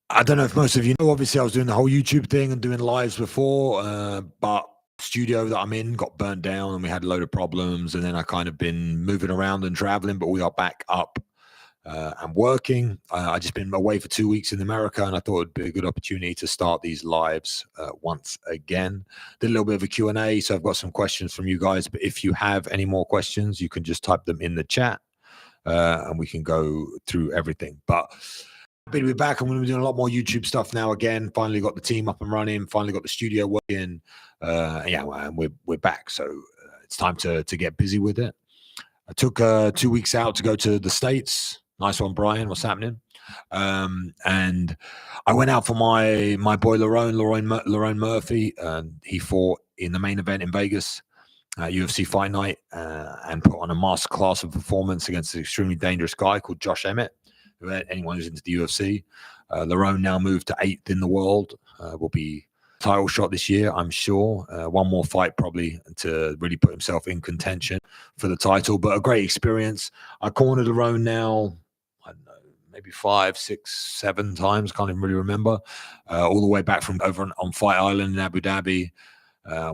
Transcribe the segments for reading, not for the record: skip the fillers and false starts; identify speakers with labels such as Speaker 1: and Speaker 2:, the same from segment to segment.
Speaker 1: I don't know if most of you know, obviously I was doing the whole YouTube thing and doing lives before, but studio that I'm in got burnt down and we had a load of problems. And then I kind of been moving around and traveling, but we are back up and working. I just been away for 2 weeks in America, and I thought it'd be a good opportunity to start these lives once again. Did a little bit of a Q&A, so I've got some questions from you guys, but if you have any more questions, you can just type them in the chat and we can go through everything. But happy to be back. I'm going to be doing a lot more YouTube stuff now again. Finally got the team up and running. Finally got the studio working. Yeah, and we're back. So it's time to get busy with it. I took 2 weeks out to go to the States. Nice one, Brian. What's happening? And I went out for my boy Lerone Murphy, and he fought in the main event in Vegas. UFC Fight Night, and put on a masterclass of performance against an extremely dangerous guy called Josh Emmett. Anyone who's into the UFC, Lerone now moved to 8th in the world. Will be title shot this year, I'm sure. One more fight probably to really put himself in contention for the title. But a great experience. I cornered Lerone now, I don't know, maybe 5, 6, 7 times. Can't even really remember. All the way back from over on Fight Island in Abu Dhabi.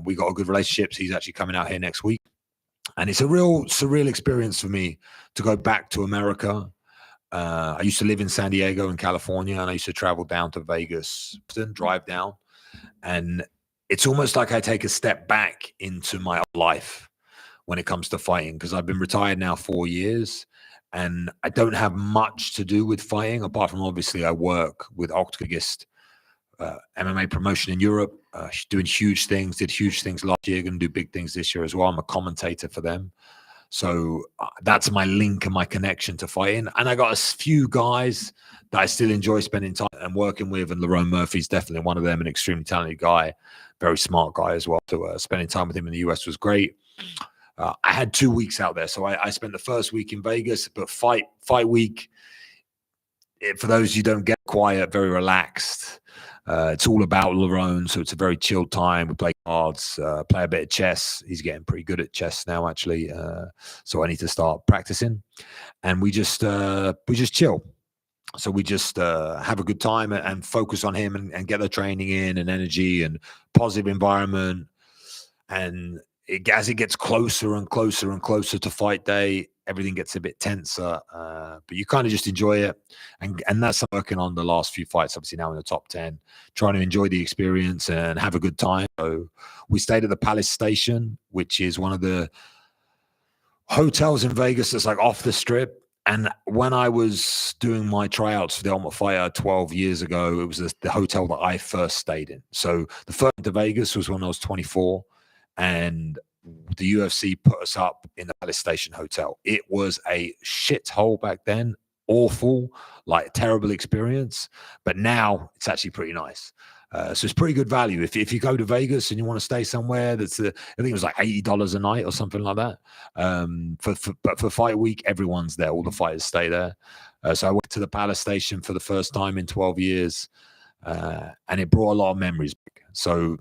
Speaker 1: We got a good relationship. He's actually coming out here next week. And it's a real surreal experience for me to go back to America. I used to live in San Diego in California, and I used to travel down to Vegas, drive down. And it's almost like I take a step back into my life when it comes to fighting, because I've been retired now 4 years, and I don't have much to do with fighting, apart from obviously I work with Octagist MMA promotion in Europe, doing huge things, did huge things last year, going to do big things this year as well. I'm a commentator for them. So that's my link and my connection to fighting. And I got a few guys that I still enjoy spending time and working with, and Lerone Murphy's definitely one of them, an extremely talented guy, very smart guy as well. So spending time with him in the US was great. I had 2 weeks out there. So I spent the first week in Vegas, but fight week, for those you don't get, quiet, very relaxed. It's all about Lerone, so it's a very chilled time. We play cards, play a bit of chess. He's getting pretty good at chess now, actually. So I need to start practicing. And we just chill. So we just have a good time and focus on him and get the training in and energy and positive environment. And as it gets closer and closer and closer to fight day, everything gets a bit tenser, but you kind of just enjoy it. And that's working on the last few fights, obviously now in the top 10, trying to enjoy the experience and have a good time. So we stayed at the Palace Station, which is one of the hotels in Vegas that's like off the strip. And when I was doing my tryouts for the Ultimate Fighter 12 years ago, it was the hotel that I first stayed in. So the first to Vegas was when I was 24, and the UFC put us up in the Palace Station Hotel. It was a shithole back then, awful, like terrible experience. But now it's actually pretty nice. So it's pretty good value. If you go to Vegas and you want to stay somewhere that's, I think it was like $80 a night or something like that. But for fight week, everyone's there. All the fighters stay there. So I went to the Palace Station for the first time in 12 years, and it brought a lot of memories back. So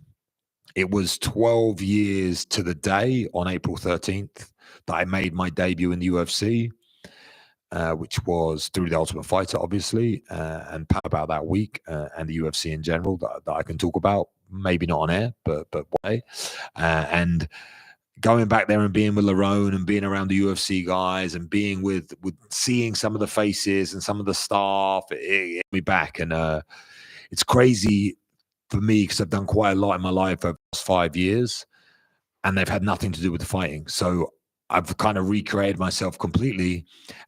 Speaker 1: it was 12 years to the day on April 13th that I made my debut in the UFC, which was through the Ultimate Fighter, obviously, and about that week, and the UFC in general that I can talk about, maybe not on air, but why. And going back there and being with Lerone and being around the UFC guys and being with seeing some of the faces and some of the staff, it hit me back. And it's crazy for me because I've done quite a lot in my life over the last 5 years, and they've had nothing to do with the fighting. So I've kind of recreated myself completely,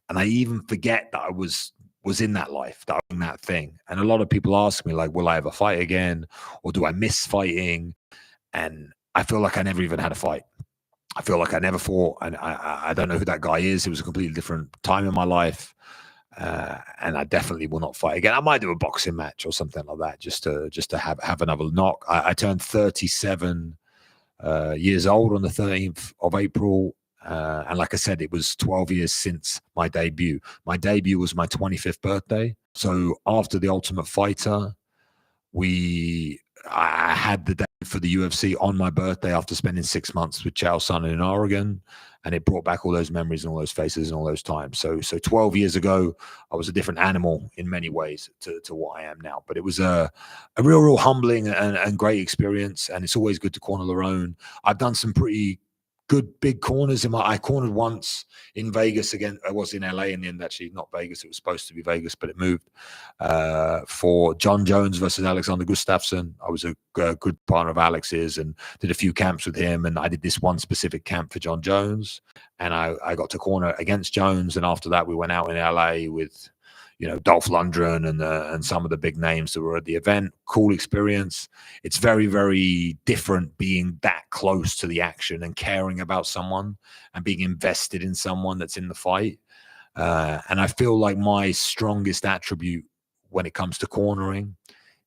Speaker 1: and I even forget that I was in that life, that I was in that thing. And a lot of people ask me, like, will I ever fight again, or do I miss fighting? And I feel like I never even had a fight. I feel like I never fought, and I don't know who that guy is. It was a completely different time in my life. And I definitely will not fight again. I might do a boxing match or something like that, just to have another knock. I turned 37 years old on the 13th of April, and like I said, it was 12 years since my debut. My debut was my 25th birthday. So after the Ultimate Fighter, I had the day for the UFC on my birthday after spending 6 months with Chael Sonnen in Oregon, and it brought back all those memories and all those faces and all those times. So 12 years ago, I was a different animal in many ways to what I am now. But it was a real humbling and great experience, and it's always good to corner Lerone. I've done some pretty good big corners I cornered once in Vegas again. I was in LA in the end, actually, not Vegas. It was supposed to be Vegas, but it moved for John Jones versus Alexander Gustafsson. I was a good partner of Alex's and did a few camps with him. And I did this one specific camp for John Jones, and I got to corner against Jones. And after that, we went out in LA with, Dolph Lundgren and some of the big names that were at the event. Cool experience. It's very, very different being that close to the action and caring about someone and being invested in someone that's in the fight. And I feel like my strongest attribute when it comes to cornering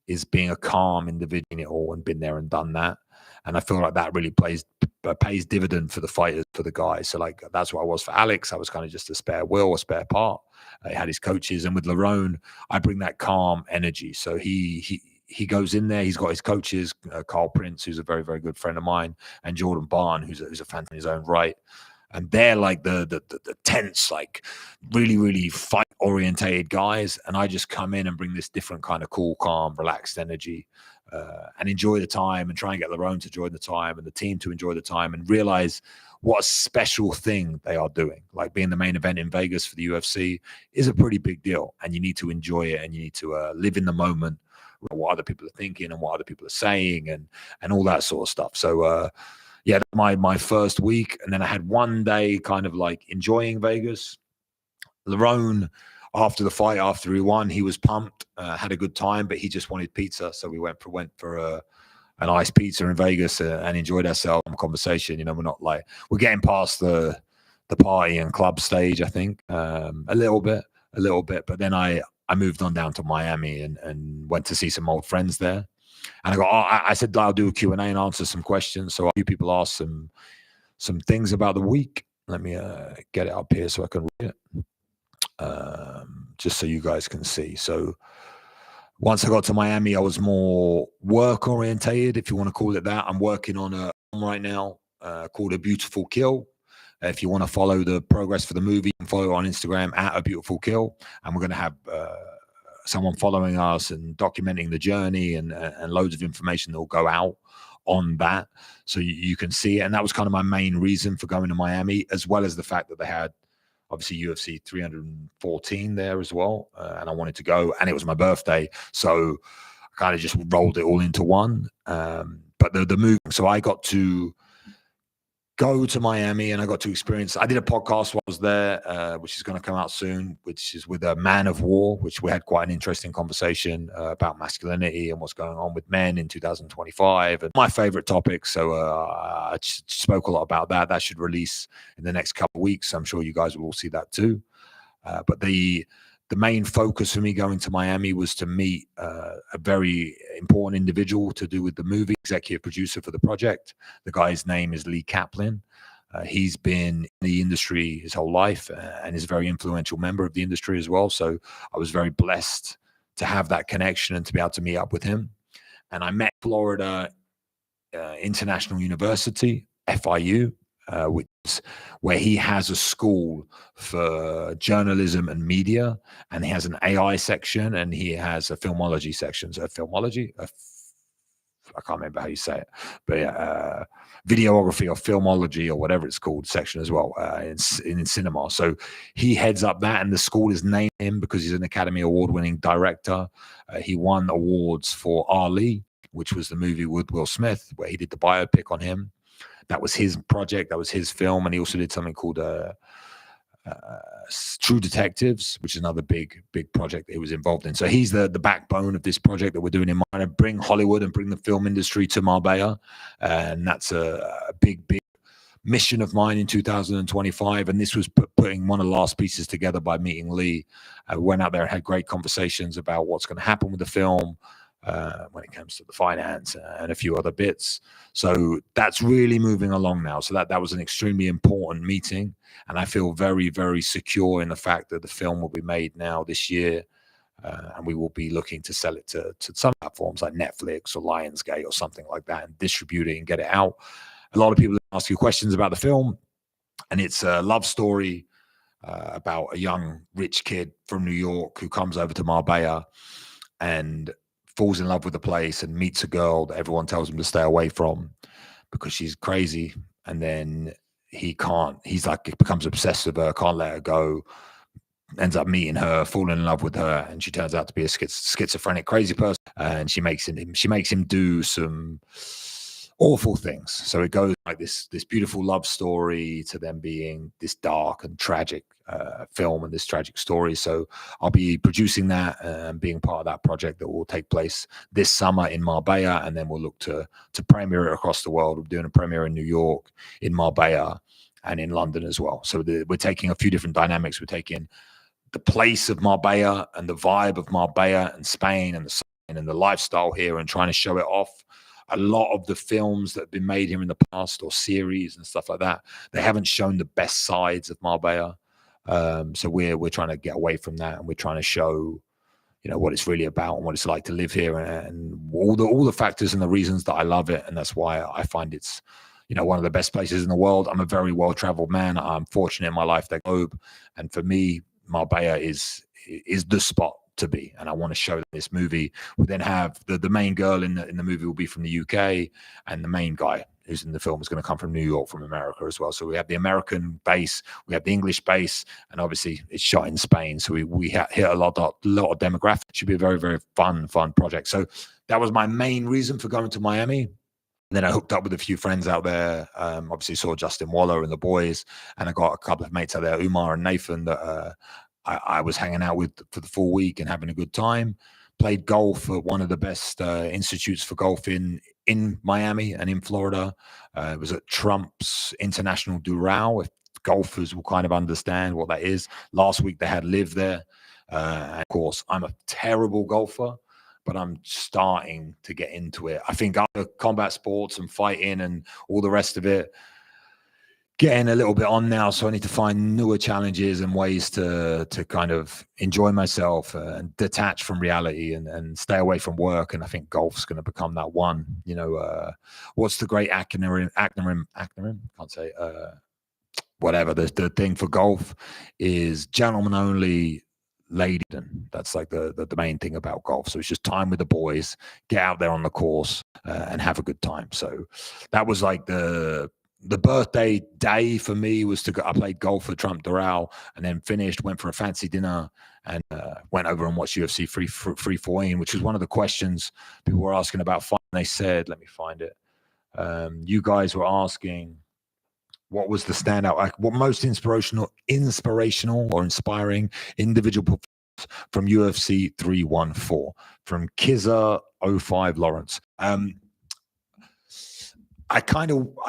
Speaker 1: is being a calm individual in it all, and been there and done that. And I feel like that really pays dividend for the fighters, for the guys. So like, that's what I was for Alex. I was kind of just a spare wheel, a spare part. He had his coaches, and with Lerone, I bring that calm energy. So he goes in there. He's got his coaches, Carl Prince, who's a very, very good friend of mine, and Jordan Barn, who's a fan in his own right. And they're like the tense, like really, really fight orientated guys. And I just come in and bring this different kind of cool, calm, relaxed energy, and enjoy the time, and try and get Lerone to enjoy the time and the team to enjoy the time, and realize what a special thing they are doing. Like being the main event in Vegas for the UFC is a pretty big deal, and you need to enjoy it, and you need to live in the moment, what other people are thinking and what other people are saying, and all that sort of stuff. So yeah, my first week, and then I had one day kind of like enjoying Vegas. Lerone, after the fight, after he won, he was pumped, had a good time, but he just wanted pizza, so we went for a nice pizza in Vegas and enjoyed ourselves. Conversation, we're getting past the party and club stage, I think, a little bit, but then I moved on down to Miami and went to see some old friends there. And I said I'll do a Q&A and answer some questions. So a few people asked some things about the week. Let me get it up here so I can read it, just so you guys can see. So once I got to Miami, I was more work orientated, if you want to call it that. I'm working on a film right now called A Beautiful Kill. If you want to follow the progress for the movie, you can follow on Instagram at A Beautiful Kill. And we're going to have someone following us and documenting the journey and loads of information that will go out on that, so you can see it. And that was kind of my main reason for going to Miami, as well as the fact that they had obviously UFC 314 there as well, and I wanted to go, and it was my birthday, so I kind of just rolled it all into one. But the movie, so I got to go to Miami, and I got to experience. I did a podcast while I was there, which is going to come out soon, which is with a Man of War, which we had quite an interesting conversation about masculinity and what's going on with men in 2025, and my favorite topic. So I spoke a lot about that. That should release in the next couple of weeks. I'm sure you guys will all see that too. But the main focus for me going to Miami was to meet a very important individual to do with the movie, executive producer for the project. The guy's name is Lee Kaplan. He's been in the industry his whole life and is a very influential member of the industry as well. So I was very blessed to have that connection and to be able to meet up with him. And I met Florida International University, FIU, which is where he has a school for journalism and media, and he has an AI section, and he has a filmology section. So filmology, I can't remember how you say it, but yeah, videography or filmology or whatever it's called section as well in cinema. So he heads up that, and the school is named him because he's an Academy Award-winning director. He won awards for Ali, which was the movie with Will Smith, where he did the biopic on him. That was his project. That was his film. And he also did something called True Detectives, which is another big project that he was involved in. So he's the backbone of this project that we're doing in Marbella, bring Hollywood and bring the film industry to Marbella. And that's a big mission of mine in 2025. And this was putting one of the last pieces together by meeting Lee. We went out there and had great conversations about what's going to happen with the film, when it comes to the finance and a few other bits. So that's really moving along now. So that was an extremely important meeting, and I feel very, very secure in the fact that the film will be made now this year, and we will be looking to sell it to some platforms like Netflix or Lionsgate or something like that, and distribute it and get it out. A lot of people ask you questions about the film, and it's a love story about a young rich kid from New York who comes over to Marbella and falls in love with the place and meets a girl that everyone tells him to stay away from because she's crazy. And then he becomes obsessed with her, can't let her go, ends up meeting her, falling in love with her, and she turns out to be a schizophrenic, crazy person. And she makes him do some awful things. So it goes like this beautiful love story to them being this dark and tragic film and this tragic story. So I'll be producing that and being part of that project that will take place this summer in Marbella, and then we'll look to premiere it across the world. We're doing a premiere in New York, in Marbella, and in London as well. So we're taking a few different dynamics. We're taking the place of Marbella and the vibe of Marbella and Spain and the lifestyle here, and trying to show it off. A lot of the films that have been made here in the past, or series and stuff like that, they haven't shown the best sides of Marbella. So we're trying to get away from that, and we're trying to show, what it's really about and what it's like to live here, and all the factors and the reasons that I love it. And that's why I find it's, one of the best places in the world. I'm a very well-traveled man. I'm fortunate in my life, the globe. And for me, Marbella is the spot to be, and I want to show this movie. We then have the main girl in the movie will be from the UK, and the main guy who's in the film is going to come from New York, from America as well. So we have the American base, we have the English base, and obviously it's shot in Spain. So we hit a lot of demographics. Should be a very, very fun project. So that was my main reason for going to Miami. And then I hooked up with a few friends out there. Obviously saw Justin Waller and the boys, and I got a couple of mates out there, Umar and Nathan, that I was hanging out with for the full week and having a good time. Played golf at one of the best institutes for golf in Miami and in Florida. It was at Trump's International Doral. If golfers will kind of understand what that is. Last week they had Liv there. And of course, I'm a terrible golfer, but I'm starting to get into it. I think other combat sports and fighting and all the rest of it, getting a little bit on now, so I need to find newer challenges and ways to kind of enjoy myself and detach from reality and stay away from work. And I think golf's going to become that one. What's the great acronym? Can't say. Whatever the thing for golf is, gentlemen only, lady. That's like the main thing about golf. So it's just time with the boys, get out there on the course and have a good time. So that was like the birthday day for me, was to go. I played golf at Trump Doral, and then finished, went for a fancy dinner, and went over and watched UFC 314, which was one of the questions people were asking about fighting. They said, let me find it. You guys were asking, what was the standout, like what most inspirational or inspiring individual performance from UFC 314 from Kizza 05 Lawrence. I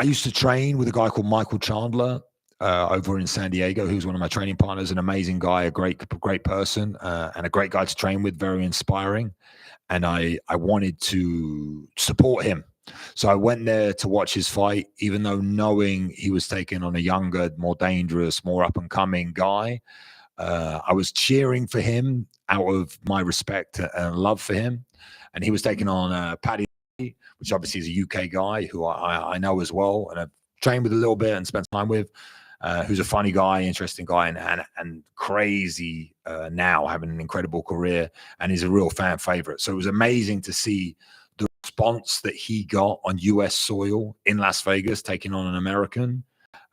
Speaker 1: used to train with a guy called Michael Chandler over in San Diego, who's one of my training partners, an amazing guy, a great person, and a great guy to train with, very inspiring. And I wanted to support him. So I went there to watch his fight, even though knowing he was taking on a younger, more dangerous, more up-and-coming guy. I was cheering for him out of my respect and love for him. And he was taking on Paddy, which obviously is a UK guy who I know as well, and I've trained with a little bit and spent time with, who's a funny guy, interesting guy, and crazy now, having an incredible career, and he's a real fan favorite. So it was amazing to see the response that he got on US soil in Las Vegas, taking on an American,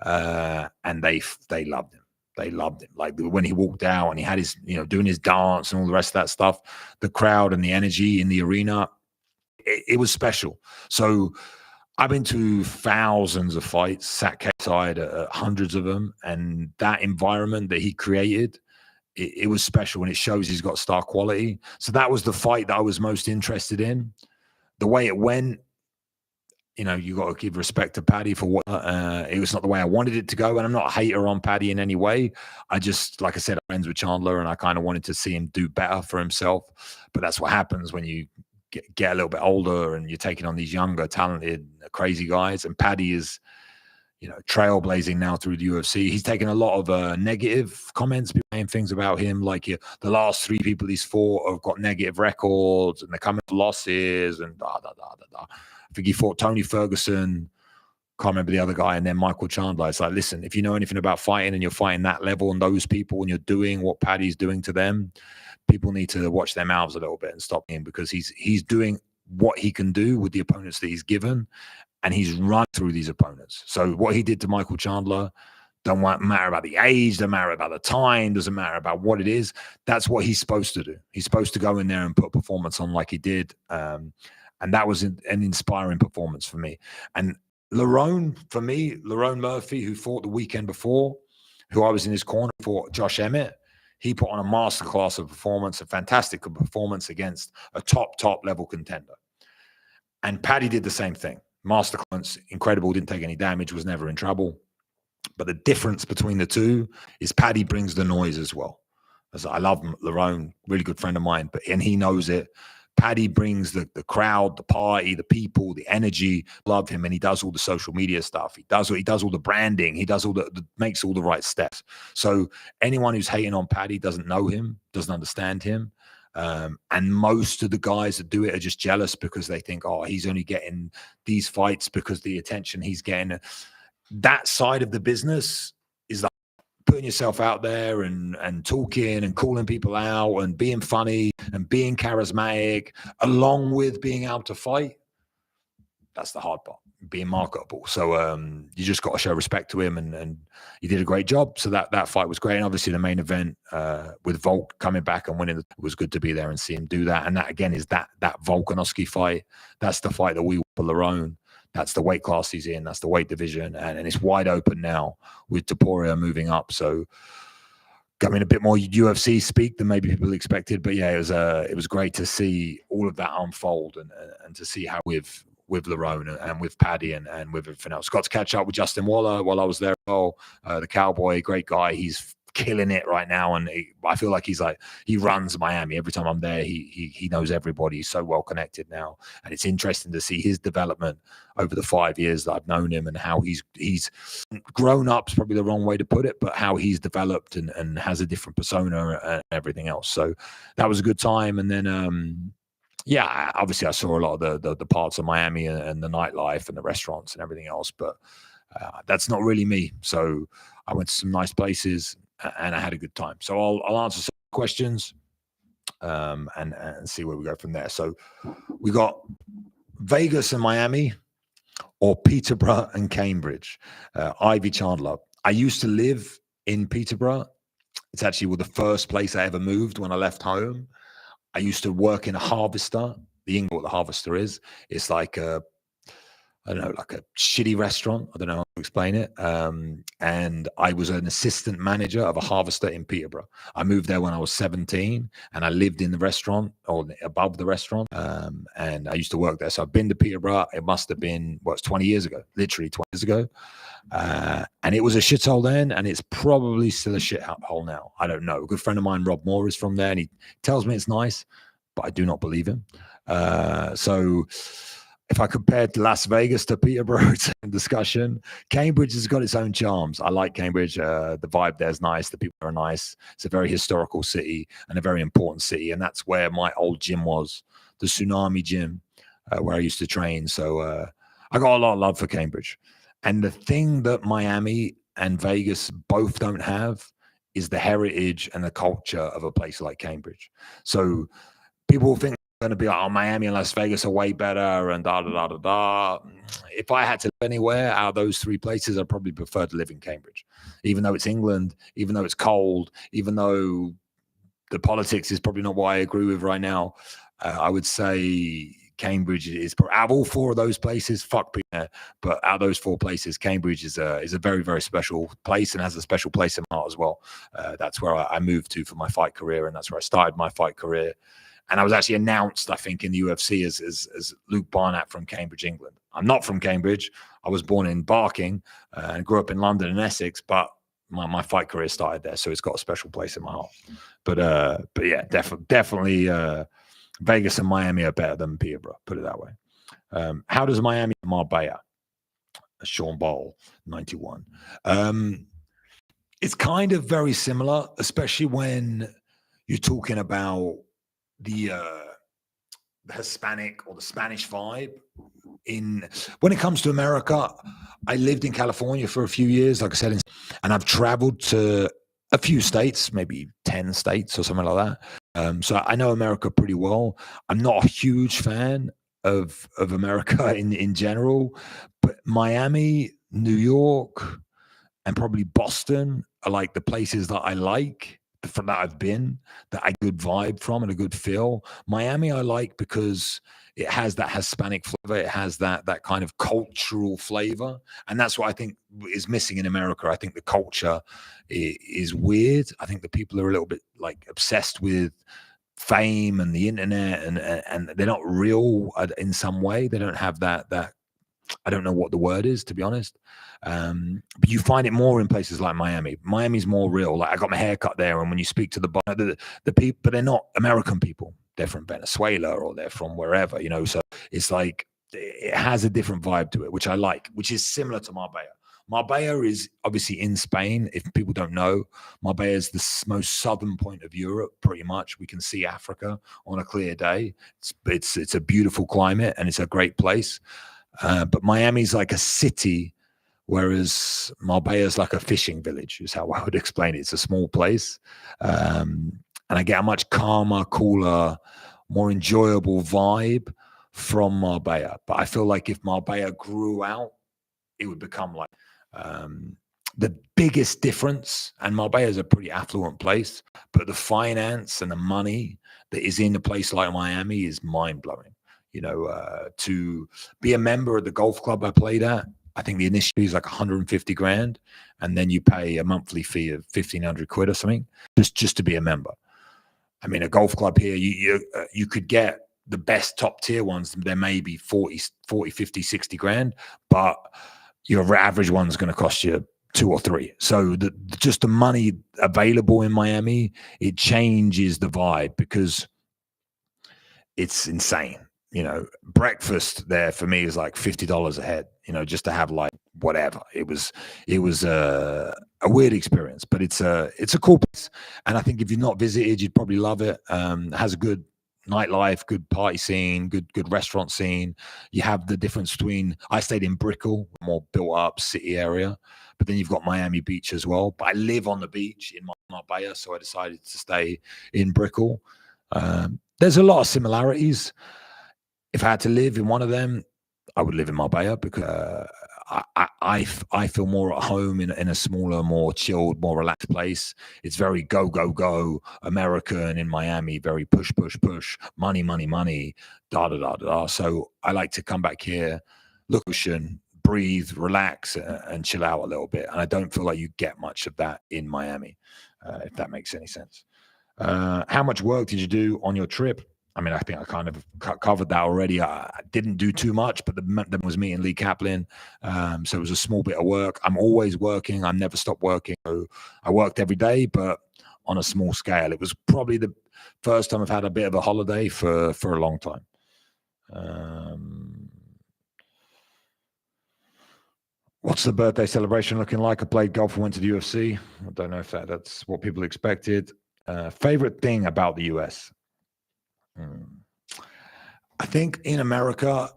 Speaker 1: and they loved him. They loved him. Like when he walked out and he had his, doing his dance and all the rest of that stuff, the crowd and the energy in the arena, it was special. So I've been to thousands of fights, sat side at hundreds of them, and that environment that he created, it was special, and it shows he's got star quality. So that was the fight that I was most interested in. The way it went, you got to give respect to Paddy for what it was not the way I wanted it to go. And I'm not a hater on Paddy in any way. I just, like I said, I'm friends with Chandler, and I kind of wanted to see him do better for himself. But that's what happens when you get a little bit older and you're taking on these younger, talented, crazy guys. And Paddy is trailblazing now through the UFC. He's taken a lot of negative comments, saying things about him, like the last 3 people he's fought have got negative records and they're coming with losses and da da da da da. I think he fought Tony Ferguson, can't remember the other guy, and then Michael Chandler. It's like, listen, if you know anything about fighting and you're fighting that level and those people and you're doing what Paddy's doing to them, people need to watch their mouths a little bit and stop him, because he's doing what he can do with the opponents that he's given, and he's run through these opponents. So what he did to Michael Chandler, don't matter about the age, doesn't matter about the time, doesn't matter about what it is. That's what he's supposed to do. He's supposed to go in there and put a performance on like he did. And that was an inspiring performance for me. And Lerone Murphy, who fought the weekend before, who I was in his corner for, Josh Emmett, he put on a masterclass of performance, a fantastic performance against a top level contender. And Paddy did the same thing. Masterclass, incredible, didn't take any damage, was never in trouble. But the difference between the two is Paddy brings the noise as well. As I love Lerone, really good friend of mine, and he knows it. Paddy brings the crowd, the party, the people, the energy. Love him, and he does all the social media stuff. He does all the branding. He does makes all the right steps. So anyone who's hating on Paddy doesn't know him, doesn't understand him. And most of the guys that do it are just jealous because they think, oh, he's only getting these fights because the attention he's getting. That side of the business is like putting yourself out there and talking and calling people out and being funny and being charismatic, along with being able to fight. That's the hard part, being marketable. So you just got to show respect to him, and he did a great job. So that fight was great. And obviously the main event with Volk coming back and winning, it was good to be there and see him do that. And that again is that Volkanovski fight. That's the fight that we want for Lerone. That's the weight class he's in. That's the weight division. And it's wide open now with Topuria moving up. So coming a bit more UFC speak than maybe people expected. But yeah, it was great to see all of that unfold and to see how with Lerone and with Paddy and with everything else. Got to catch up with Justin Waller while I was there. The Cowboy, great guy. He's killing it right now, and I feel like he runs Miami. Every time I'm there, he knows everybody. He's so well connected now, and it's interesting to see his development over the 5 years that I've known him, and how he's grown up is probably the wrong way to put it, but how he's developed and has a different persona and everything else. So that was a good time. And then yeah, obviously I saw a lot of the parts of Miami and the nightlife and the restaurants and everything else, but that's not really me. So I went to some nice places and I had a good time. So I'll answer some questions and see where we go from there. So we got Vegas and Miami, or Peterborough and Cambridge. Ivy Chandler. I used to live in Peterborough. It's actually the first place I ever moved when I left home. I used to work in a Harvester. The English, what the Harvester is, it's like I don't know, like a shitty restaurant. I don't know how to explain it. And I was an assistant manager of a Harvester in Peterborough. I moved there when I was 17, and I lived in the restaurant or above the restaurant. And I used to work there. So I've been to Peterborough. It must have been, it's 20 years ago, literally 20 years ago. And it was a shithole then, and it's probably still a shithole now. I don't know. A good friend of mine, Rob Moore, is from there, and he tells me it's nice, but I do not believe him. So if I compared Las Vegas to Peterborough, it's a discussion. Cambridge has got its own charms. I like Cambridge. The vibe there is nice. The people are nice. It's a very historical city and a very important city. And that's where my old gym was, the Tsunami Gym, where I used to train. So I got a lot of love for Cambridge. And the thing that Miami and Vegas both don't have is the heritage and the culture of a place like Cambridge. So people think going to be like, oh, Miami and Las Vegas are way better and da da da da da. If I had to live anywhere out of those three places, I'd probably prefer to live in Cambridge, even though it's England, even though it's cold, even though the politics is probably not what I agree with right now. I would say Cambridge is, out of all four of those places, fuck Peter, but out of those four places, Cambridge is a very, very special place and has a special place in my heart as well. That's where I moved to for my fight career, and that's where I started my fight career. And I was actually announced, I think, in the UFC as Luke Barnett from Cambridge, England. I'm not from Cambridge. I was born in Barking and grew up in London and Essex, but my fight career started there, so it's got a special place in my heart. But yeah, definitely Vegas and Miami are better than Peterborough, put it that way. How does Miami and Marbella? Sean Bowl, 91. It's kind of very similar, especially when you're talking about the Hispanic or the Spanish vibe. When it comes to America, I lived in California for a few years, like I said, and I've traveled to a few states, maybe 10 states or something like that. So I know America pretty well. I'm not a huge fan of America in general, but Miami, New York, and probably Boston are like the places that I like from that I've been, that I good vibe from and a good feel. Miami I like because it has that Hispanic flavor. It has that kind of cultural flavor, and that's what I think is missing in America. I think the culture is weird. I think the people are a little bit like obsessed with fame and the internet, and they're not real in some way. They don't have that I don't know what the word is, to be honest. But you find it more in places like Miami. Miami's more real. Like I got my hair cut there, and when you speak to the people, but they're not American people. They're from Venezuela or they're from wherever, you know. So it's like it has a different vibe to it, which I like, which is similar to Marbella. Marbella is obviously in Spain. If people don't know, Marbella is the most southern point of Europe, pretty much. We can see Africa on a clear day. It's a beautiful climate and it's a great place. But Miami's like a city, whereas Marbella is like a fishing village, is how I would explain it. It's a small place. And I get a much calmer, cooler, more enjoyable vibe from Marbella. But I feel like if Marbella grew out, it would become like the biggest difference. And Marbella is a pretty affluent place, but the finance and the money that is in a place like Miami is mind-blowing. You know, to be a member of the golf club I played at, I think the initial fee is like 150 grand, and then you pay a monthly fee of 1,500 quid or something just to be a member. I mean, a golf club here, you could get the best top tier ones. There may be 40, 50, 60 grand, but your average one's going to cost you 2 or 3. So just the money available in Miami, it changes the vibe because it's insane. You know, breakfast there for me is like $50 a head, you know, just to have like whatever. It was a weird experience, but it's a cool place. And I think if you've not visited, you'd probably love it. It has a good nightlife, good party scene, good restaurant scene. You have the difference between, I stayed in Brickell, more built up city area, but then you've got Miami Beach as well. But I live on the beach in Marbella, so I decided to stay in Brickell. There's a lot of similarities. If I had to live in one of them, I would live in Marbella because I feel more at home in a smaller, more chilled, more relaxed place. It's very go, go, go American. In Miami, very push, push, push, money, money, money, da, da, da, da. So I like to come back here, look ocean, breathe, relax, and chill out a little bit. And I don't feel like you get much of that in Miami, if that makes any sense. How much work did you do on your trip? I mean, I think I kind of covered that already. I didn't do too much, but that was me and Lee Kaplan. So it was a small bit of work. I'm always working. I never stop working. So I worked every day, but on a small scale. It was probably the first time I've had a bit of a holiday for a long time. What's the birthday celebration looking like? I played golf and went to the UFC. I don't know if that's what people expected. Favorite thing about the US? I think in America,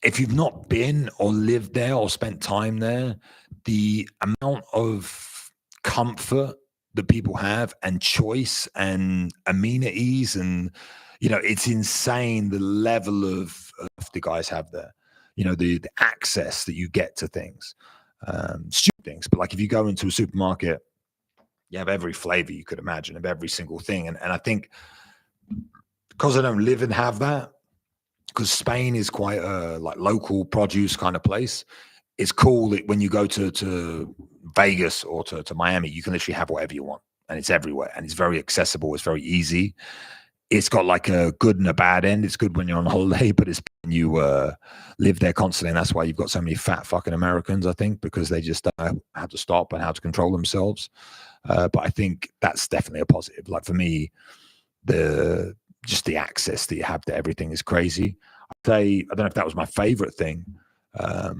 Speaker 1: if you've not been or lived there or spent time there, the amount of comfort that people have and choice and amenities and, you know, it's insane the level of the guys have there. You know, the access that you get to things, stupid things. But like if you go into a supermarket, you have every flavor you could imagine of every single thing. And I think, because I don't live and have that, because Spain is quite a like local produce kind of place. It's cool that when you go to Vegas or to Miami, you can literally have whatever you want, and it's everywhere, and it's very accessible. It's very easy. It's got like a good and a bad end. It's good when you're on holiday, but it's when you live there constantly, and that's why you've got so many fat fucking Americans, I think, because they just don't know how to stop and how to control themselves. But I think that's definitely a positive. Like for me, just the access that you have to everything is crazy. I'd say, I don't know if that was my favorite thing. I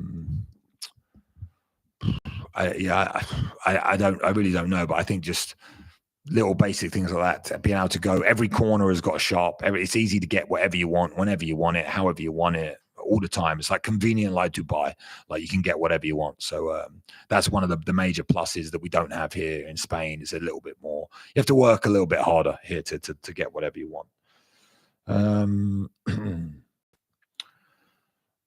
Speaker 1: really don't know, but I think just little basic things like that, being able to go, every corner has got a shop. It's easy to get whatever you want, whenever you want it, however you want it, all the time. It's like convenient like Dubai, like you can get whatever you want. So that's one of the major pluses that we don't have here in Spain. Is a little bit more, you have to work a little bit harder here to get whatever you want.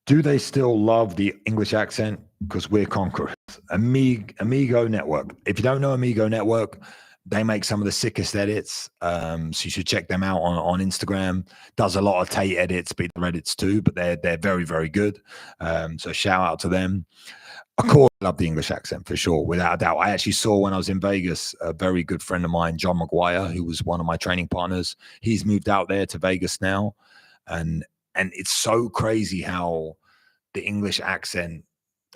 Speaker 1: Do they still love the English accent? Because we're conquerors. Amigo Network. If you don't know Amigo Network, they make some of the sickest edits. So you should check them out on Instagram. Does a lot of Tate edits, but edits too, but they're very, very good. So shout out to them. Of course, I love the English accent for sure, without a doubt. I actually saw when I was in Vegas, a very good friend of mine, John McGuire, who was one of my training partners. He's moved out there to Vegas now. And it's so crazy how the English accent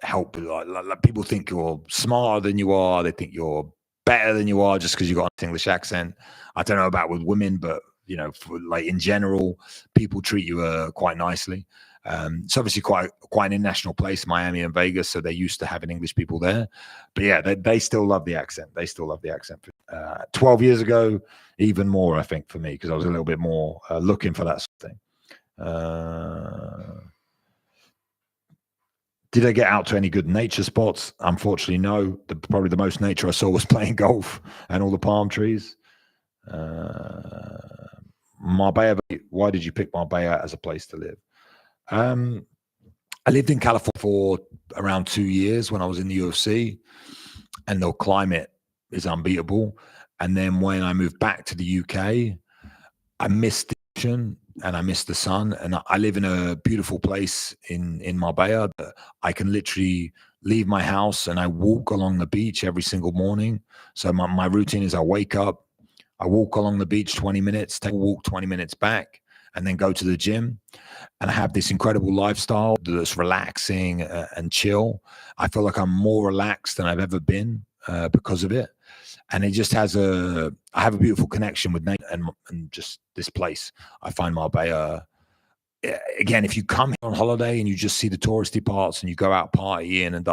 Speaker 1: help. Like people think you're smarter than you are. They think you're better than you are just because you got an English accent. I don't know about with women, but like in general, people treat you quite nicely. It's obviously quite an international place, Miami and Vegas, so they're used to having English people there. But yeah, they still love the accent. They still love the accent. 12 years ago, even more, I think, for me, because I was a little bit more looking for that sort of thing. Did I get out to any good nature spots? Unfortunately, no. Probably the most nature I saw was playing golf and all the palm trees. Marbella, why did you pick Marbella as a place to live? I lived in California for around 2 years when I was in the UFC, and the climate is unbeatable. And then when I moved back to the UK, I missed the ocean and I missed the sun. And I live in a beautiful place in Marbella that I can literally leave my house and I walk along the beach every single morning. So my routine is I wake up, I walk along the beach 20 minutes, take a walk 20 minutes back, and then go to the gym. And I have this incredible lifestyle that's relaxing and chill. I feel like I'm more relaxed than I've ever been because of it. And it just has I have a beautiful connection with nature and just this place. I find Marbella, again, if you come here on holiday and you just see the touristy parts and you go out partying and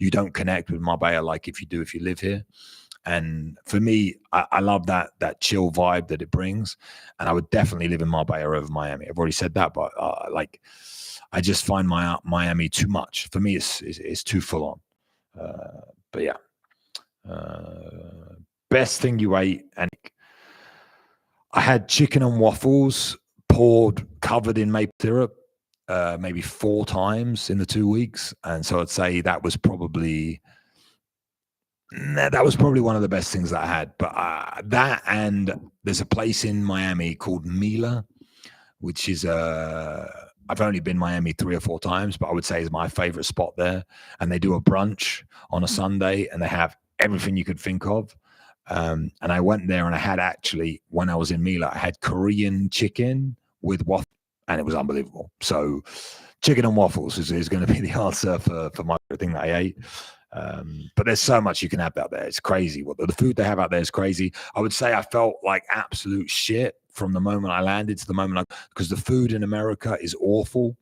Speaker 1: you don't connect with Marbella like if you live here. And for me, I love that chill vibe that it brings. And I would definitely live in Marbella over Miami. I've already said that, but I just find Miami too much. For me, it's too full on. But yeah. Best thing you ate, and I had chicken and waffles covered in maple syrup maybe 4 times in the 2 weeks, and so I'd say that was probably one of the best things that I had. But that, and there's a place in Miami called Mila, which is I've only been Miami 3 or 4 times, but I would say is my favorite spot there. And they do a brunch on a Sunday, and they have everything you could think of. And I went there, and I had actually, when I was in Mila, I had Korean chicken with waffles, and it was unbelievable. So chicken and waffles is going to be the answer for my thing that I ate. But there's so much you can have out there. It's crazy. The food they have out there is crazy. I would say I felt like absolute shit from the moment I landed to the moment because the food in America is awful.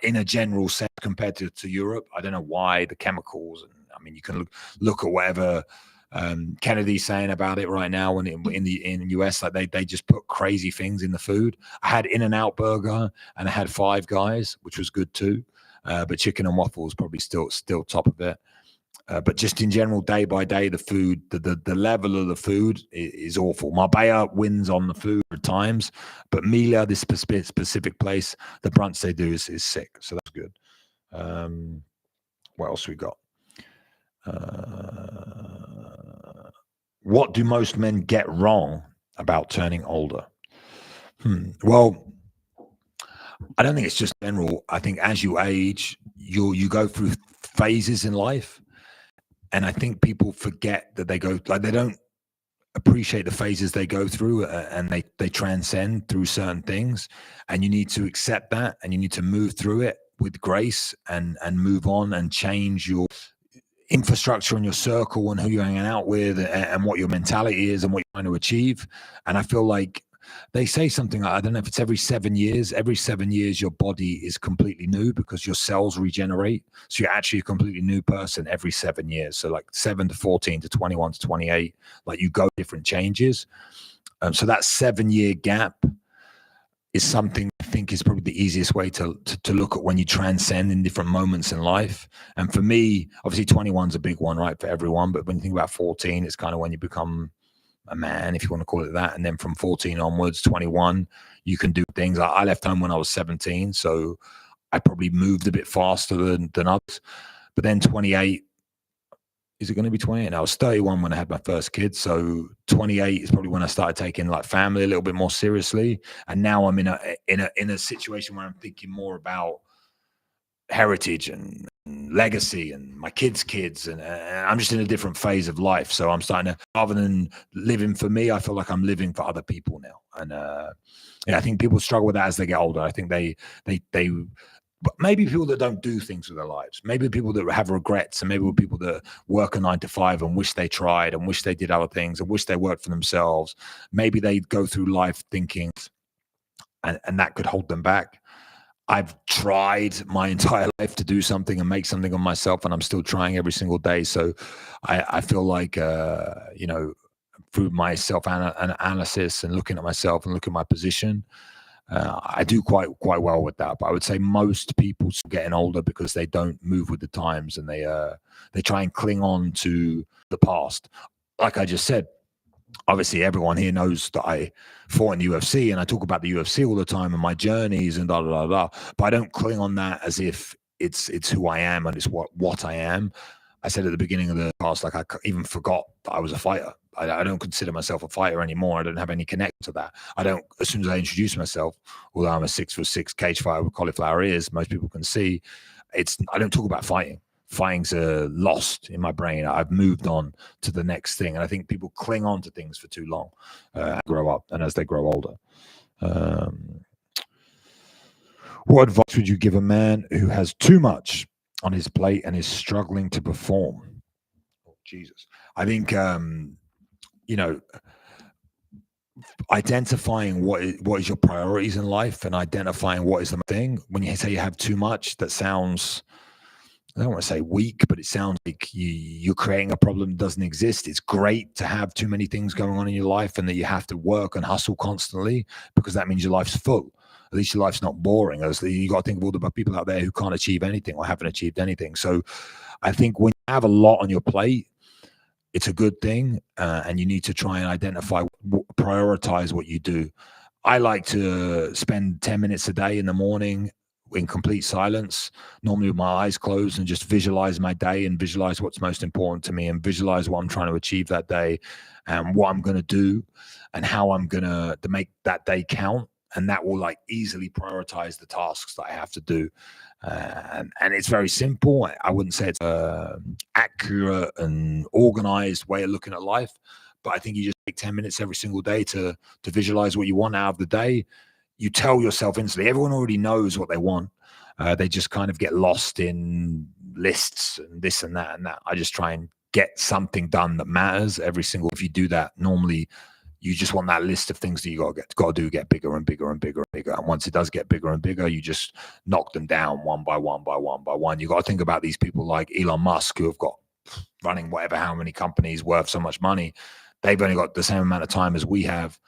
Speaker 1: In a general sense compared to Europe. I don't know why, the chemicals. And I mean, you can look at whatever Kennedy's saying about it right now in the US, like they just put crazy things in the food. I had In-N-Out burger and I had Five Guys, which was good too. But chicken and waffles probably still top of it. But just in general, day by day, the food, the level of the food is awful. Marbella wins on the food at times, but Mila, this specific place, the brunch they do is sick. So that's good. What else we got? What do most men get wrong about turning older? Well, I don't think it's just general. I think as you age, you go through phases in life. And I think people forget that they don't appreciate the phases they go through, and they transcend through certain things. And you need to accept that, and you need to move through it with grace and move on and change your infrastructure and your circle and who you're hanging out with and what your mentality is and what you're trying to achieve. And I feel like They say something, I don't know if it's every 7 years. Every 7 years, your body is completely new because your cells regenerate. So you're actually a completely new person every 7 years. So like 7 to 14 to 21 to 28, like you go different changes. So that 7-year gap is something I think is probably the easiest way to look at when you transcend in different moments in life. And for me, obviously 21 is a big one, right, for everyone. But when you think about 14, it's kind of when you become a man, if you want to call it that. And then from 14 onwards, 21, you can do things. I left home when I was 17, so I probably moved a bit faster than others. But then 28, is it going to be 28? And I was 31 when I had my first kid. So 28 is probably when I started taking like family a little bit more seriously. And now I'm in a situation where I'm thinking more about heritage and legacy and my kids, and I'm just in a different phase of life. So I'm starting to, rather than living for me, I feel like I'm living for other people now. And yeah, I think people struggle with that as they get older. I think they but maybe people that don't do things with their lives, maybe people that have regrets, and maybe people that work a 9 to 5 and wish they tried and wish they did other things and wish they worked for themselves. Maybe they go through life thinking, and that could hold them back. I've tried my entire life to do something and make something of myself, and I'm still trying every single day. So I feel like, through my self-analysis and looking at myself and looking at my position, I do quite well with that. But I would say most people are getting older because they don't move with the times, and they try and cling on to the past. Like I just said, obviously everyone here knows that I fought in the UFC, and I talk about the UFC all the time and my journeys and blah. But I don't cling on that as if it's who I am and it's what I am. I said at the beginning of the past, like I even forgot that I was a fighter. I don't consider myself a fighter anymore. I don't have any connection to that. I don't, as soon as I introduce myself, although I'm a 6'6" cage fighter with cauliflower ears, most people can see, I don't talk about fighting. Fighting's lost in my brain. I've moved on to the next thing. And I think people cling on to things for too long, grow up, and as they grow older. What advice would you give a man who has too much on his plate and is struggling to perform? Oh, Jesus. I think, identifying what is your priorities in life and identifying what is the thing. When you say you have too much, that sounds, I don't want to say weak, but it sounds like you're creating a problem that doesn't exist. It's great to have too many things going on in your life and that you have to work and hustle constantly, because that means your life's full. At least your life's not boring. You got to think of all the people out there who can't achieve anything or haven't achieved anything. So I think when you have a lot on your plate, it's a good thing, and you need to try and identify, prioritize what you do. I like to spend 10 minutes a day in the morning in complete silence, normally with my eyes closed, and just visualize my day and visualize what's most important to me and visualize what I'm trying to achieve that day and what I'm going to do and how I'm going to make that day count. And that will like easily prioritize the tasks that I have to do. And it's very simple. I wouldn't say it's an accurate and organized way of looking at life, but I think you just take 10 minutes every single day to visualize what you want out of the day. You tell yourself instantly, everyone already knows what they want. They just kind of get lost in lists and this and that and that. I just try and get something done that matters every single. If you do that, normally you just want that list of things that you got to do get bigger and bigger and bigger and bigger. And once it does get bigger and bigger, you just knock them down one by one by one by one. You got to think about these people like Elon Musk, who have got running whatever, how many companies worth so much money. They've only got the same amount of time as we have.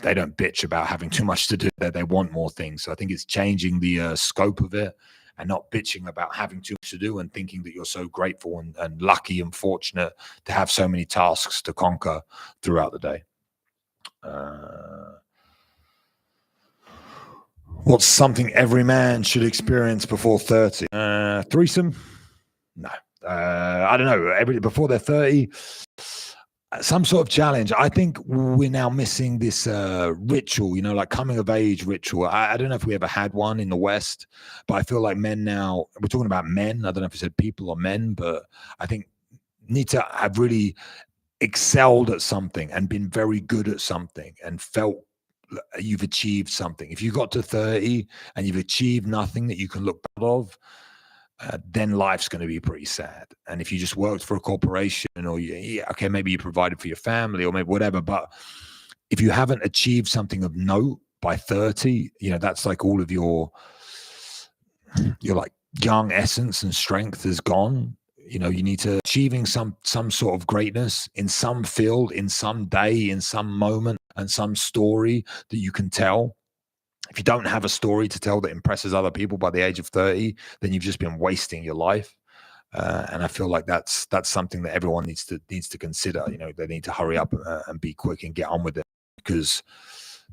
Speaker 1: They don't bitch about having too much to do. They want more things. So I think it's changing the scope of it and not bitching about having too much to do and thinking that you're so grateful and lucky and fortunate to have so many tasks to conquer throughout the day. What's something every man should experience before 30? Threesome? No. I don't know. Before they're 30, some sort of challenge. I think we're now missing this ritual, like coming of age ritual. I don't know if we ever had one in the West, but I feel like men now, we're talking about men. I don't know if I said people or men, but I think need to have really excelled at something and been very good at something and felt you've achieved something. If you got to 30 and you've achieved nothing that you can look proud of, then life's going to be pretty sad. And if you just worked for a corporation or okay, maybe you provided for your family or maybe whatever, but if you haven't achieved something of note by 30, that's like all of your like young essence and strength is gone. You need to achieving some sort of greatness in some field, in some day, in some moment, and some story that you can tell. If you don't have a story to tell that impresses other people by the age of 30, then you've just been wasting your life. And I feel like that's something that everyone needs to consider. They need to hurry up and be quick and get on with it, because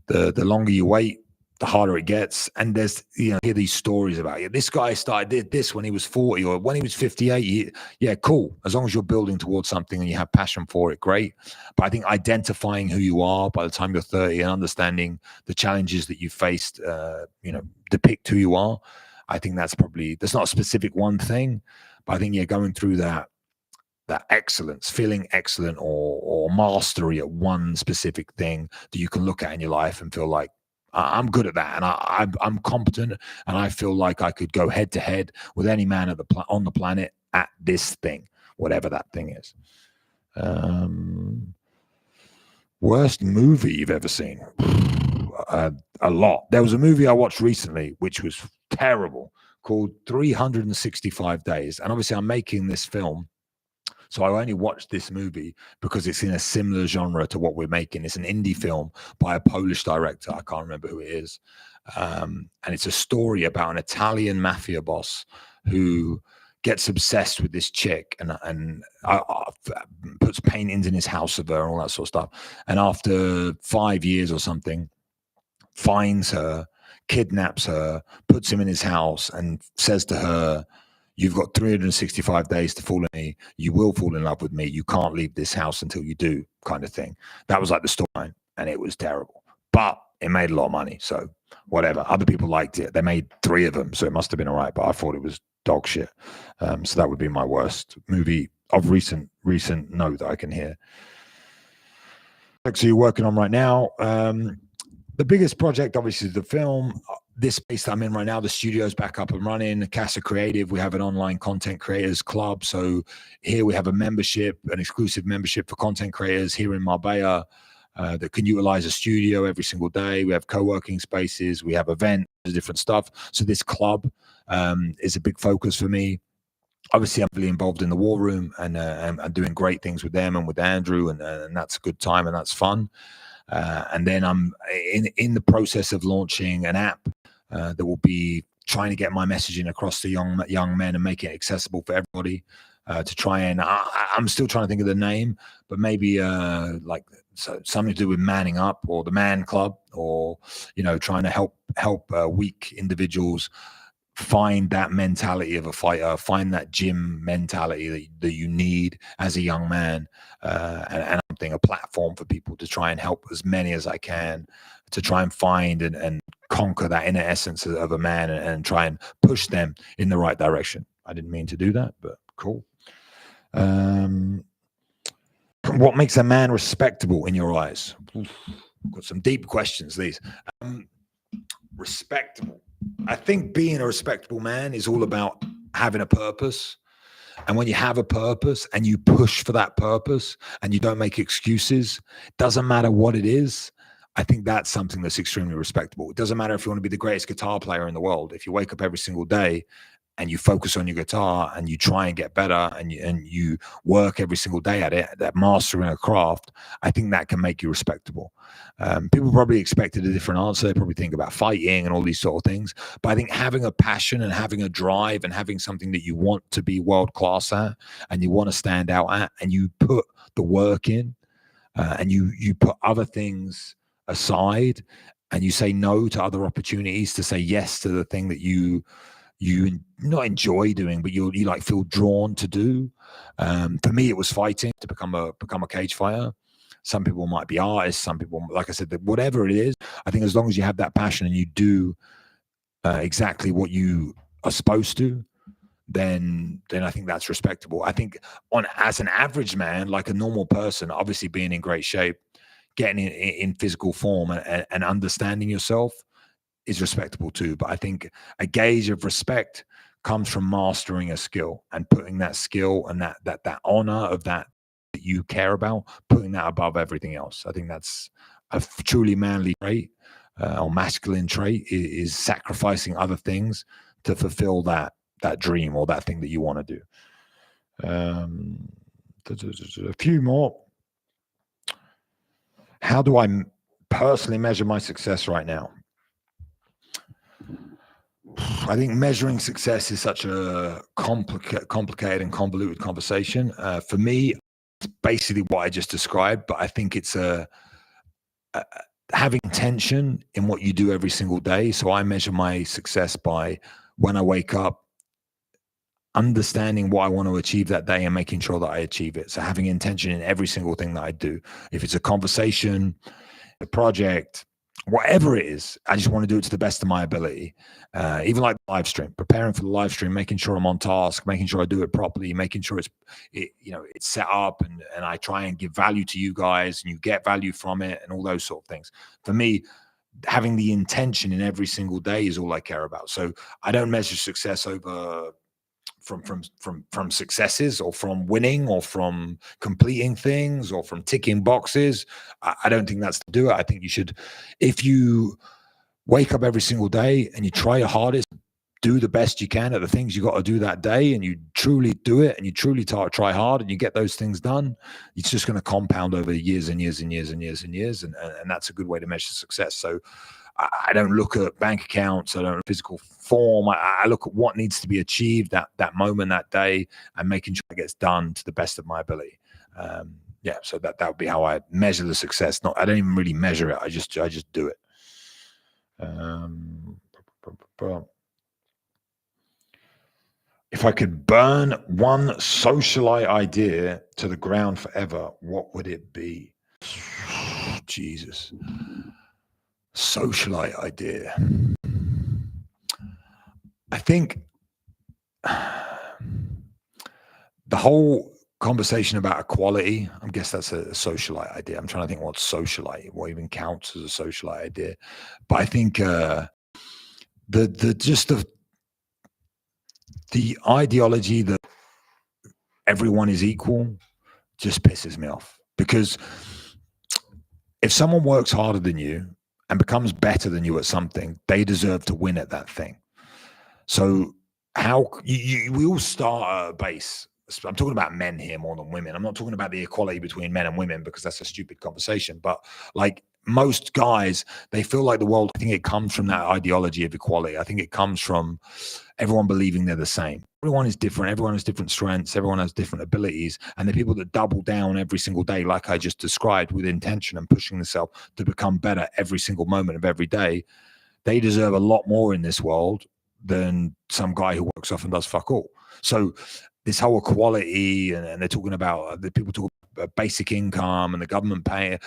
Speaker 1: the longer you wait, the harder it gets. And there's, hear these stories about, this guy did this when he was 40 or when he was 58. Yeah, cool. As long as you're building towards something and you have passion for it, great. But I think identifying who you are by the time you're 30 and understanding the challenges that you faced, depict who you are. I think that's not a specific one thing, but I think, going through that excellence, feeling excellent or mastery at one specific thing that you can look at in your life and feel like, I'm good at that, and I'm competent, and I feel like I could go head to head with any man on the planet at this thing, whatever that thing is. Worst movie you've ever seen? A lot. There was a movie I watched recently which was terrible, called 365 Days, and obviously I'm making this film, so I only watched this movie because it's in a similar genre to what we're making. It's an indie film by a Polish director. I can't remember who it is. And it's a story about an Italian mafia boss who gets obsessed with this chick and puts paintings in his house of her and all that sort of stuff. And after 5 years or something, finds her, kidnaps her, puts him in his house, and says to her, "You've got 365 days to fall in me. You will fall in love with me. You can't leave this house until you do," kind of thing. That was like the storyline, and it was terrible. But it made a lot of money, so whatever. Other people liked it. They made 3 of them, so it must have been all right, but I thought it was dog shit. So that would be my worst movie of recent note that I can hear. So you're working on right now. The biggest project, obviously, is the film. This space that I'm in right now, the studio's back up and running. Casa Creative, we have an online content creators club. So here we have a membership, an exclusive membership for content creators here in Marbella that can utilize a studio every single day. We have co-working spaces, we have events, different stuff. So this club is a big focus for me. Obviously, I'm really involved in the War Room, and I'm doing great things with them and with Andrew, and that's a good time and that's fun. And then I'm in the process of launching an app that will be trying to get my messaging across to young men and make it accessible for everybody. To try and I'm still trying to think of the name, but maybe something to do with manning up, or the Man Club, or trying to help weak individuals find that mentality of a fighter, find that gym mentality that you need as a young man, and something, a platform for people to try and help as many as I can to try and find and conquer that inner essence of a man, and try and push them in the right direction. I didn't mean to do that, but cool. What makes a man respectable in your eyes? Oof, got some deep questions, these. Respectable. I think being a respectable man is all about having a purpose. And when you have a purpose and you push for that purpose and you don't make excuses, doesn't matter what it is, I think that's something that's extremely respectable. It doesn't matter if you want to be the greatest guitar player in the world. If you wake up every single day and you focus on your guitar and you try and get better, and you work every single day at it, that mastering a craft, I think that can make you respectable. People probably expected a different answer. They probably think about fighting and all these sort of things. But I think having a passion and having a drive and having something that you want to be world class at and you want to stand out at, and you put the work in, and you put other things aside, and you say no to other opportunities to say yes to the thing that you not enjoy doing, but you like feel drawn to do. For me, it was fighting, to become a cage fighter. Some people might be artists. Some people, like I said, whatever it is, I think as long as you have that passion and you do exactly what you are supposed to, then I think that's respectable. I think as an average man, like a normal person, obviously being in great shape, getting in physical form, and understanding yourself is respectable too. But I think a gauge of respect comes from mastering a skill and putting that skill and that honor of that you care about, putting that above everything else. I think that's a truly manly trait or masculine trait is sacrificing other things to fulfill that dream or that thing that you want to do. A few more. How do I personally measure my success right now? I think measuring success is such a complicated and convoluted conversation. For me, it's basically what I just described, but I think it's having intention in what you do every single day. So I measure my success by when I wake up, understanding what I want to achieve that day and making sure that I achieve it. So having intention in every single thing that I do. If it's a conversation, a project, whatever it is, I just want to do it to the best of my ability. Even like the live stream, preparing for the live stream, making sure I'm on task, making sure I do it properly, making sure it's set up and I try and give value to you guys and you get value from it and all those sort of things. For me, having the intention in every single day is all I care about. So I don't measure success over from successes or from winning or from completing things or from ticking boxes. I don't think that's to do it. I think you should, if you wake up every single day and you try your hardest, do the best you can at the things you got to do that day, and you truly do it and you truly try hard and you get those things done, it's just going to compound over years and years and years and years and years. And that's a good way to measure success. So I don't look at bank accounts. I don't look at physical form. I look at what needs to be achieved that moment, that day, and making sure it gets done to the best of my ability. So that would be how I measure the success. I don't even really measure it. I just do it. If I could burn one socialite idea to the ground forever, what would it be? Jesus. Socialite idea. I think the whole conversation about equality, I guess that's a socialite idea. I'm trying to think what even counts as a socialite idea. But I think the ideology that everyone is equal just pisses me off, because if someone works harder than you and becomes better than you at something, they deserve to win at that thing. So we all start at a base. I'm talking about men here more than women. I'm not talking about the equality between men and women because that's a stupid conversation. But like most guys, they feel like the world, I think it comes from that ideology of equality. I think it comes from everyone believing they're the same. Everyone is different. Everyone has different strengths. Everyone has different abilities. And the people that double down every single day, like I just described, with intention and pushing themselves to become better every single moment of every day, they deserve a lot more in this world than some guy who works off and does fuck all. So this whole equality, and they're talking about, the people talk about basic income and the government paying.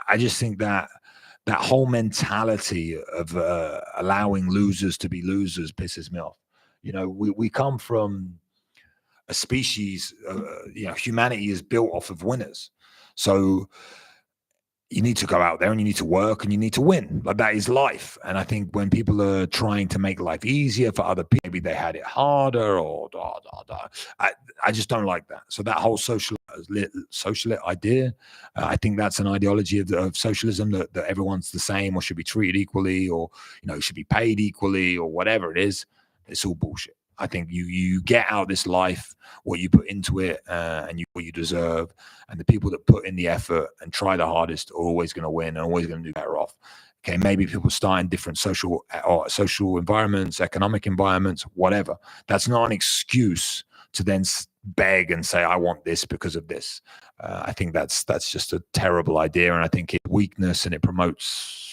Speaker 1: I just think that whole mentality of allowing losers to be losers pisses me off. We come from a species, humanity is built off of winners. So you need to go out there and you need to work and you need to win. Like, that is life. And I think when people are trying to make life easier for other people, maybe they had it harder or I just don't like that. So that whole socialist idea, I think that's an ideology of socialism, that everyone's the same or should be treated equally, or should be paid equally, or whatever it is. It's all bullshit. I think you get out this life what you put into it, and what you deserve. And the people that put in the effort and try the hardest are always going to win and always going to do better off. Okay, maybe people start in different social environments, economic environments, whatever. That's not an excuse to then beg and say, I want this because of this. I think that's just a terrible idea, and I think it's weakness, and it promotes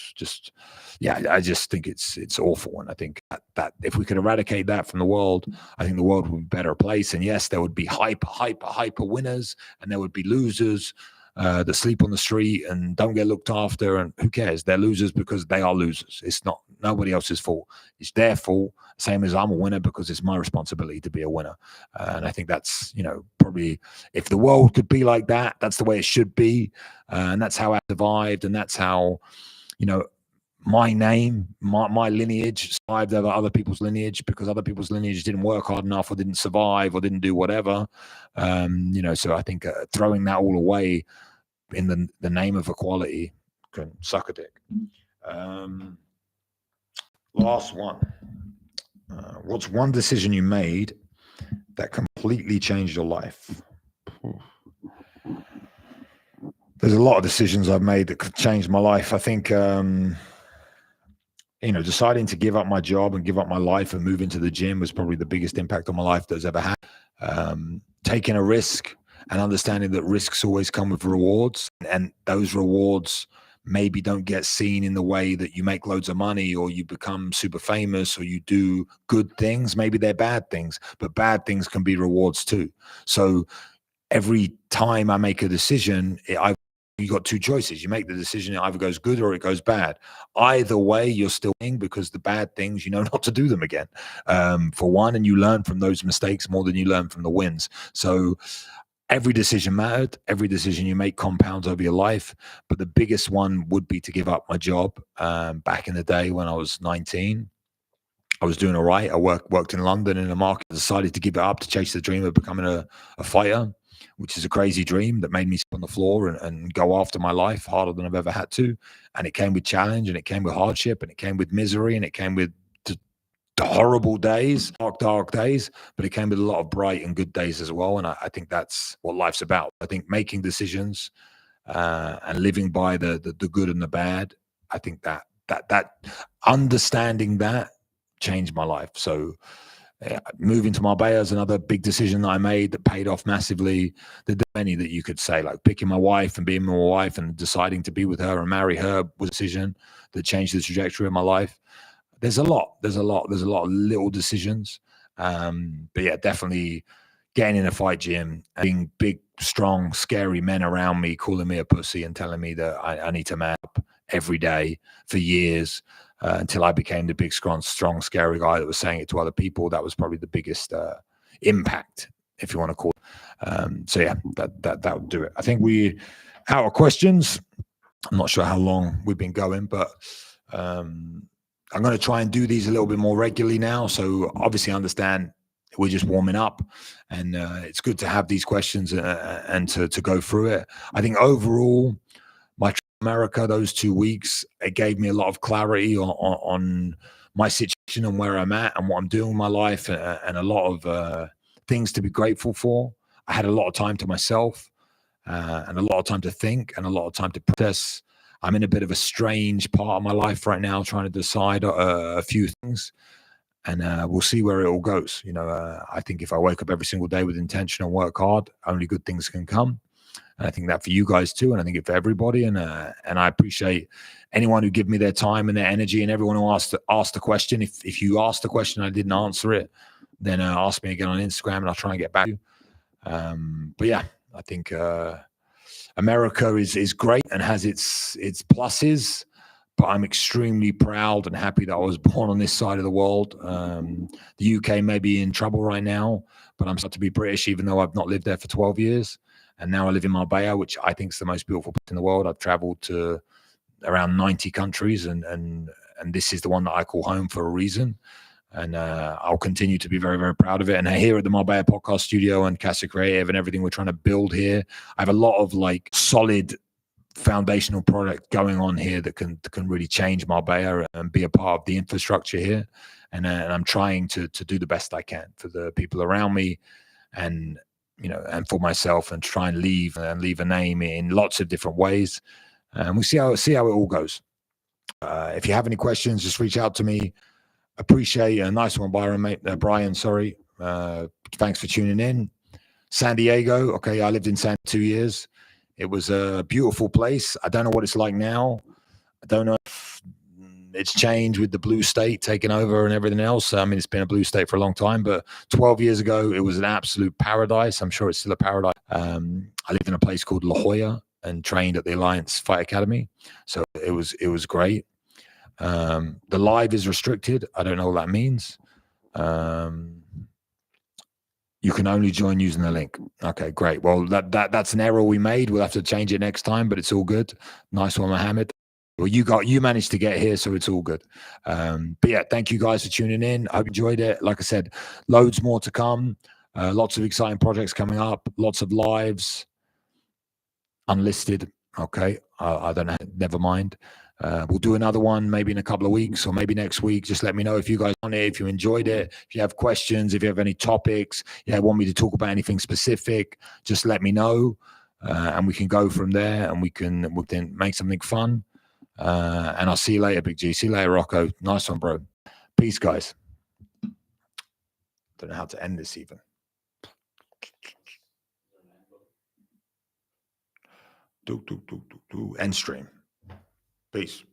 Speaker 1: I just think it's awful. And I think that if we could eradicate that from the world, I think the world would be a better place. And yes, there would be hyper winners, and there would be losers that sleep on the street and don't get looked after, and who cares? They're losers because they are losers. It's not nobody else's fault. It's their fault. Same as I'm a winner because it's my responsibility to be a winner. And I think that's, probably, if the world could be like that, that's the way it should be. And that's how I survived. And that's how, my name, my lineage survived over other people's lineage, because other people's lineage didn't work hard enough or didn't survive or didn't do whatever. So I think throwing that all away in the name of equality
Speaker 2: Can suck a dick. Last one. What's one decision you made that completely changed your life? There's a lot of decisions I've made that could change my life. I think, deciding to give up my job and give up my life and move into the gym was probably the biggest impact on my life that's ever had. Taking a risk and understanding that risks always come with rewards, and those rewards maybe don't get seen in the way that you make loads of money or you become super famous or you do good things. Maybe they're bad things, but bad things can be rewards too. So every time I make a decision, you got two choices. You make the decision, it either goes good or it goes bad. Either way, you're still winning, because the bad things, you know not to do them again, for one, and you learn from those mistakes more than you learn from the wins. So every decision mattered. Every decision you make compounds over your life. But the biggest one would be to give up my job. Back in the day when I was 19, I was doing all right. I worked in London in the market. I decided to give it up to chase the dream of becoming a fighter, which is a crazy dream that made me sit on the floor and go after my life harder than I've ever had to. And it came with challenge, and it came with hardship, and it came with misery, and it came with the horrible days, dark days, but it came with a lot of bright and good days as well. And I think that's what life's about. I think making decisions and living by the good and the bad, I think that understanding that changed my life. So moving to Marbella is another big decision that I made that paid off massively. There are many that you could say, like picking my wife and being my wife and deciding to be with her and marry her was a decision that changed the trajectory of my life. There's a lot of little decisions. But yeah, definitely getting in a fight gym, having big, strong, scary men around me calling me a pussy and telling me that I need to man up every day for years. Until I became the big, strong, scary guy that was saying it to other people. That was probably the biggest impact, if you want to call it. So yeah, that would do it. I think we out of questions. I'm not sure how long we've been going, but I'm going to try and do these a little bit more regularly now. So obviously I understand we're just warming up, and it's good to have these questions and to go through it. I think overall, my America, those 2 weeks, it gave me a lot of clarity on my situation and where I'm at and what I'm doing with my life, and a lot of things to be grateful for. I had a lot of time to myself, and a lot of time to think, and a lot of time to process. I'm in a bit of a strange part of my life right now, trying to decide a few things, and we'll see where it all goes. I think if I wake up every single day with intention and work hard, only good things can come. And I think that for you guys too, and I think it for everybody. And I appreciate anyone who give me their time and their energy, and everyone who asked the question. If you asked the question, I didn't answer it, then ask me again on Instagram, and I'll try and get back to you. But yeah, I think America is great and has its pluses, but I'm extremely proud and happy that I was born on this side of the world. The UK may be in trouble right now, but I'm starting to be British, even though I've not lived there for 12 years. And now I live in Marbella, which I think is the most beautiful place in the world. I've traveled to around 90 countries, and this is the one that I call home for a reason. And I'll continue to be very, very proud of it. And here at the Marbella Podcast Studio and Casa Creative and everything we're trying to build here, I have a lot of solid foundational product going on here that can really change Marbella and be a part of the infrastructure here. And I'm trying to do the best I can for the people around me, and for myself, and try and leave a name in lots of different ways. And we'll see how it all goes. If you have any questions, just reach out to me. Appreciate a nice one, Brian. Sorry. Thanks for tuning in. San Diego. Okay, I lived in San 2 years. It was a beautiful place. I don't know what it's like now. I don't know if it's changed with the blue state taking over and everything else. I mean, it's been a blue state for a long time, but 12 years ago, it was an absolute paradise. I'm sure it's still a paradise. I lived in a place called La Jolla and trained at the Alliance Fight Academy. So it was great. The live is restricted. I don't know what that means. You can only join using the link. Okay, great. Well, that's an error we made. We'll have to change it next time, but it's all good. Nice one, Mohammed. Well, you managed to get here, so it's all good. But yeah, thank you guys for tuning in. I hope you enjoyed it. Like I said, loads more to come. Lots of exciting projects coming up. Lots of lives, unlisted. Okay, I don't know. Never mind. We'll do another one maybe in a couple of weeks or maybe next week. Just let me know if you guys want it, if you enjoyed it, if you have questions, if you have any topics, want me to talk about anything specific, just let me know, and we can go from there, and we'll then make something fun. And I'll see you later, Big G. See you later, Rocco. Nice one, bro. Peace, guys. Don't know how to end this even. End stream. Peace.